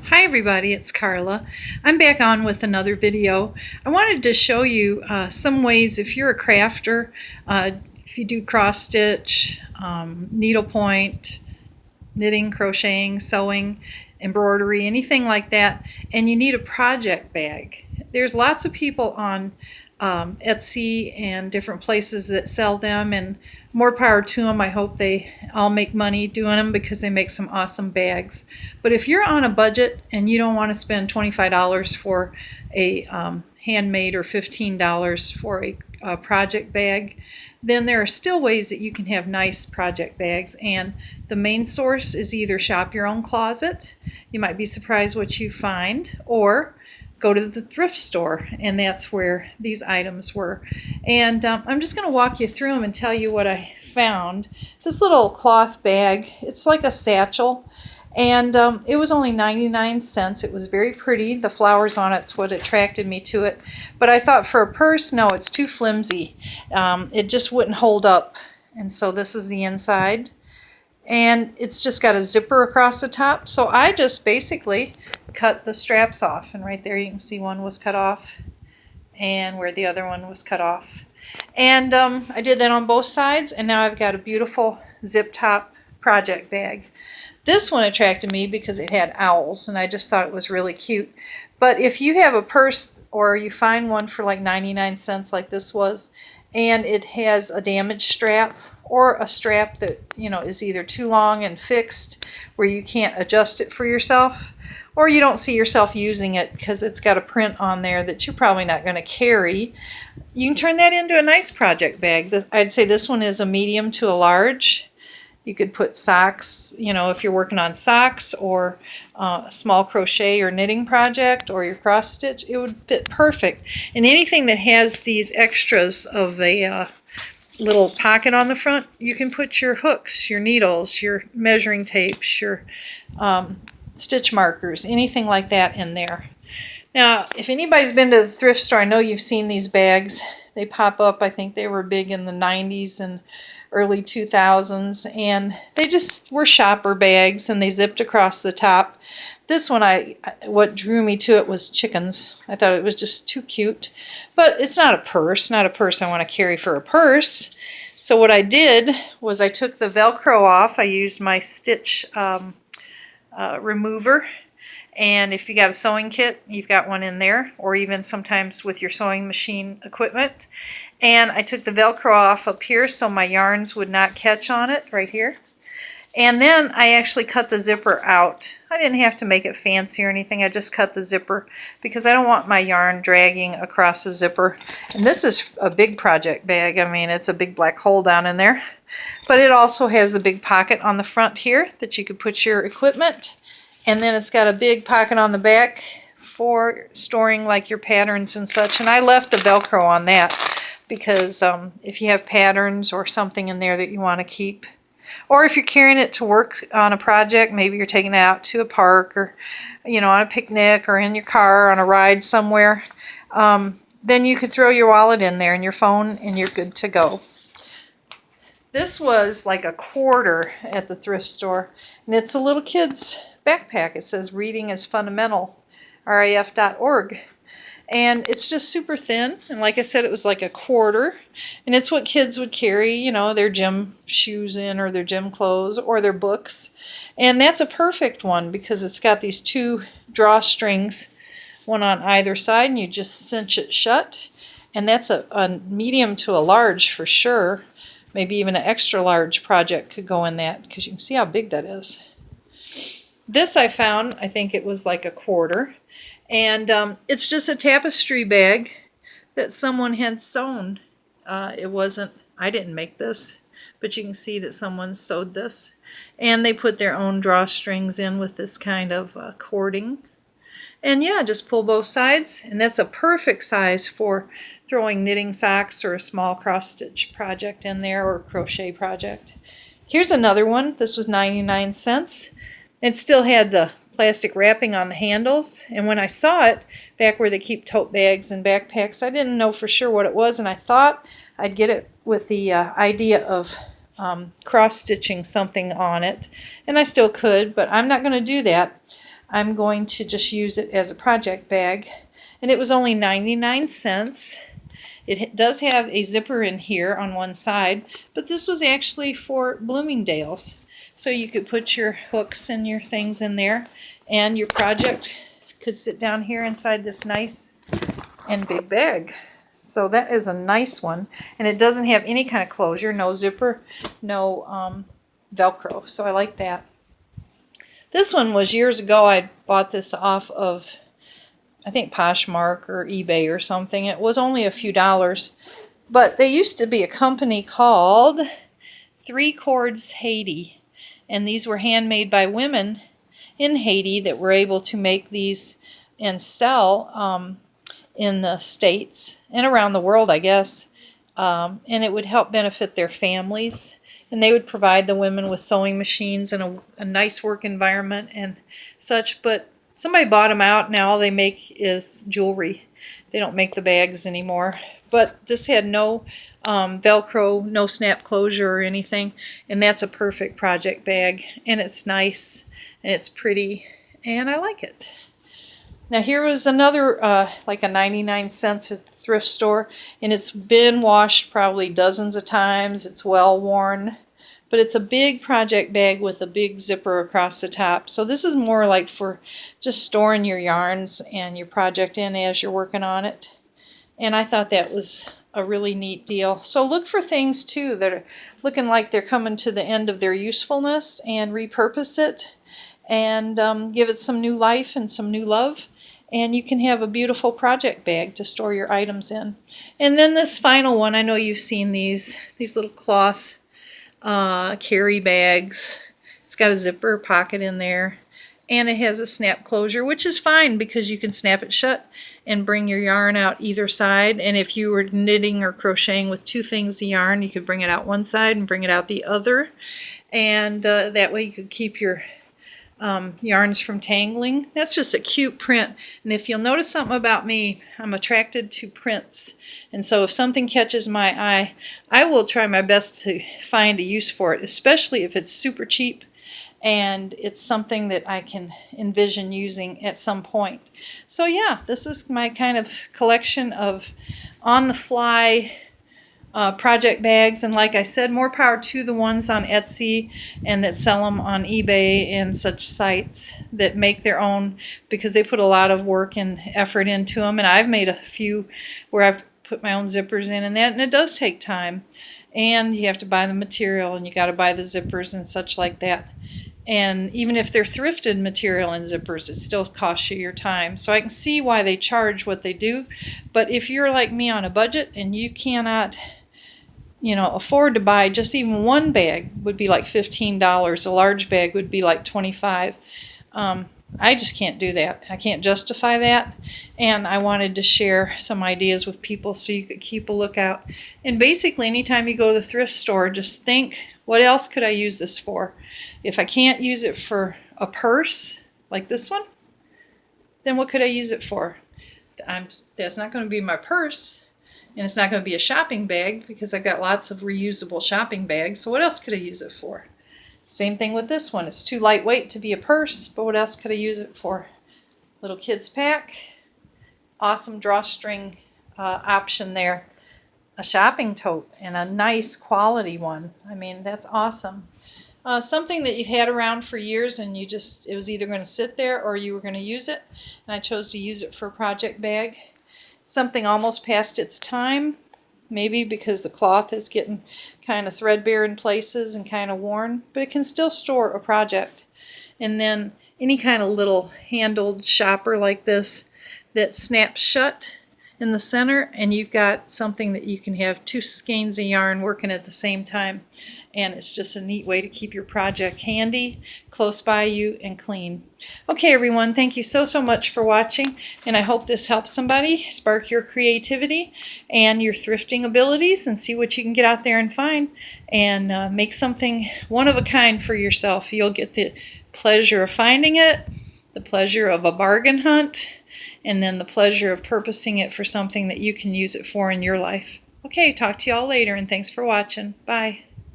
Hi everybody, it's Carla. I'm back on with another video. I wanted to show you some ways if you're a crafter, if you do cross stitch, needlepoint, knitting, crocheting, sewing, embroidery, anything like that, and you need a project bag. There's lots of people on Etsy and different places that sell them, and more power to them. I hope they all make money doing them because they make some awesome bags. But if you're on a budget and you don't want to spend $25 for a handmade or $15 for a project bag, then there are still ways that you can have nice project bags. And the main source is either shop your own closet. You might be surprised what you find, or go to the thrift store, and that's where these items were. And I'm just going to walk you through them and tell you what I found. This little cloth bag, it's like a satchel, and it was only 99 cents. It was very pretty. The flowers on it's what attracted me to it. But I thought for a purse, no, it's too flimsy. It just wouldn't hold up. And so this is the inside. And it's just got a zipper across the top. So I just basically cut the straps off. And right there you can see one was cut off and where the other one was cut off. And I did that on both sides, and now I've got a beautiful zip top project bag. This one attracted me because it had owls, and I just thought it was really cute. But if you have a purse or you find one for like 99 cents like this was, and it has a damaged strap or a strap that, is either too long and fixed where you can't adjust it for yourself, or you don't see yourself using it because it's got a print on there that you're probably not going to carry, you can turn that into a nice project bag. I'd say this one is a medium to a large. You could put socks, if you're working on socks or a small crochet or knitting project or your cross stitch, it would fit perfect. And anything that has these extras of a little pocket on the front, you can put your hooks, your needles, your measuring tapes, your stitch markers, anything like that in there. Now, if anybody's been to the thrift store, I know you've seen these bags. They pop up. I think they were big in the 90s and early 2000s, and they just were shopper bags, and they zipped across the top. This one, what drew me to it was chickens. I thought it was just too cute, but it's not a purse I want to carry for a purse. So what I did was I took the Velcro off. I used my stitch remover. And if you got a sewing kit, you've got one in there, or even sometimes with your sewing machine equipment. And I took the Velcro off up here so my yarns would not catch on it right here. And then I actually cut the zipper out. I didn't have to make it fancy or anything. I just cut the zipper because I don't want my yarn dragging across the zipper. And this is a big project bag. I mean, it's a big black hole down in there. But it also has the big pocket on the front here that you could put your equipment. And then it's got a big pocket on the back for storing like your patterns and such. And I left the Velcro on that because if you have patterns or something in there that you want to keep, or if you're carrying it to work on a project, maybe you're taking it out to a park or, on a picnic or in your car on a ride somewhere, then you could throw your wallet in there and your phone and you're good to go. This was like a quarter at the thrift store, and it's a little kid's backpack. It says reading is fundamental, raf.org. And it's just super thin, and like I said, it was like a quarter, and it's what kids would carry, their gym shoes in, or their gym clothes, or their books. And that's a perfect one because it's got these two drawstrings, one on either side, and you just cinch it shut. And that's a medium to a large for sure. Maybe even an extra large project could go in that because you can see how big that is. This I found, I think it was like a quarter. And it's just a tapestry bag that someone had sewn. It wasn't, I didn't make this, but you can see that someone sewed this. And they put their own drawstrings in with this kind of cording. And yeah, just pull both sides. And that's a perfect size for throwing knitting socks or a small cross-stitch project in there, or a crochet project. Here's another one. This was 99 cents. It still had the plastic wrapping on the handles, and when I saw it back where they keep tote bags and backpacks, I didn't know for sure what it was, and I thought I'd get it with the idea of cross-stitching something on it, and I still could, but I'm not going to do that. I'm going to just use it as a project bag. And it was only 99 cents. It does have a zipper in here on one side, but this was actually for Bloomingdale's. So you could put your hooks and your things in there, and your project could sit down here inside this nice and big bag. So that is a nice one, and it doesn't have any kind of closure, no zipper, no Velcro, so I like that. This one was years ago. I bought this off of, I think, Poshmark or eBay or something. It was only a few dollars, but there used to be a company called Three Chords Haiti, and these were handmade by women in Haiti that were able to make these and sell in the States and around the world, I guess, and it would help benefit their families. And they would provide the women with sewing machines and a nice work environment and such. But somebody bought them out. Now all they make is jewelry. They don't make the bags anymore. But this had no Velcro, no snap closure or anything. And that's a perfect project bag. And it's nice and it's pretty. And I like it. Now here was another, like a 99 cents at the thrift store, and it's been washed probably dozens of times. It's well worn, but it's a big project bag with a big zipper across the top. So this is more like for just storing your yarns and your project in as you're working on it. And I thought that was a really neat deal. So look for things too that are looking like they're coming to the end of their usefulness, and repurpose it and give it some new life and some new love. And you can have a beautiful project bag to store your items in. And then this final one, I know you've seen these little cloth carry bags. It's got a zipper pocket in there, and it has a snap closure, which is fine because you can snap it shut and bring your yarn out either side. And if you were knitting or crocheting with two things of yarn, you could bring it out one side and bring it out the other, and that way you could keep your yarns from tangling. That's just a cute print, and if you'll notice something about me, I'm attracted to prints, and so if something catches my eye, I will try my best to find a use for it, especially if it's super cheap and it's something that I can envision using at some point. So yeah, this is my kind of collection of on-the-fly project bags, and like I said, more power to the ones on Etsy and that sell them on eBay and such sites that make their own, because they put a lot of work and effort into them. And I've made a few where I've put my own zippers in and that, and it does take time, and you have to buy the material and you got to buy the zippers and such like that. And even if they're thrifted material and zippers, it still costs you your time. So I can see why they charge what they do. But if you're like me on a budget and you cannot afford to buy just even one bag, would be like $15. A large bag would be like $25. I just can't do that. I can't justify that. And I wanted to share some ideas with people so you could keep a lookout. And basically, anytime you go to the thrift store, just think, what else could I use this for? If I can't use it for a purse like this one, then what could I use it for? That's not going to be my purse. And it's not going to be a shopping bag because I've got lots of reusable shopping bags. So what else could I use it for? Same thing with this one. It's too lightweight to be a purse, but what else could I use it for? Little kids pack. Awesome drawstring option there. A shopping tote, and a nice quality one. I mean, that's awesome. Something that you've had around for years and it was either going to sit there or you were going to use it. And I chose to use it for a project bag. Something almost past its time, maybe because the cloth is getting kind of threadbare in places and kind of worn, but it can still store a project. And then any kind of little handled shopper like this that snaps shut in the center, and you've got something that you can have two skeins of yarn working at the same time. And it's just a neat way to keep your project handy, close by you, and clean. Okay, everyone, thank you so much for watching, and I hope this helps somebody spark your creativity and your thrifting abilities, and see what you can get out there and find, and make something one of a kind for yourself. You'll get the pleasure of finding it, the pleasure of a bargain hunt, and then the pleasure of purposing it for something that you can use it for in your life. Okay, talk to you all later, and thanks for watching. Bye.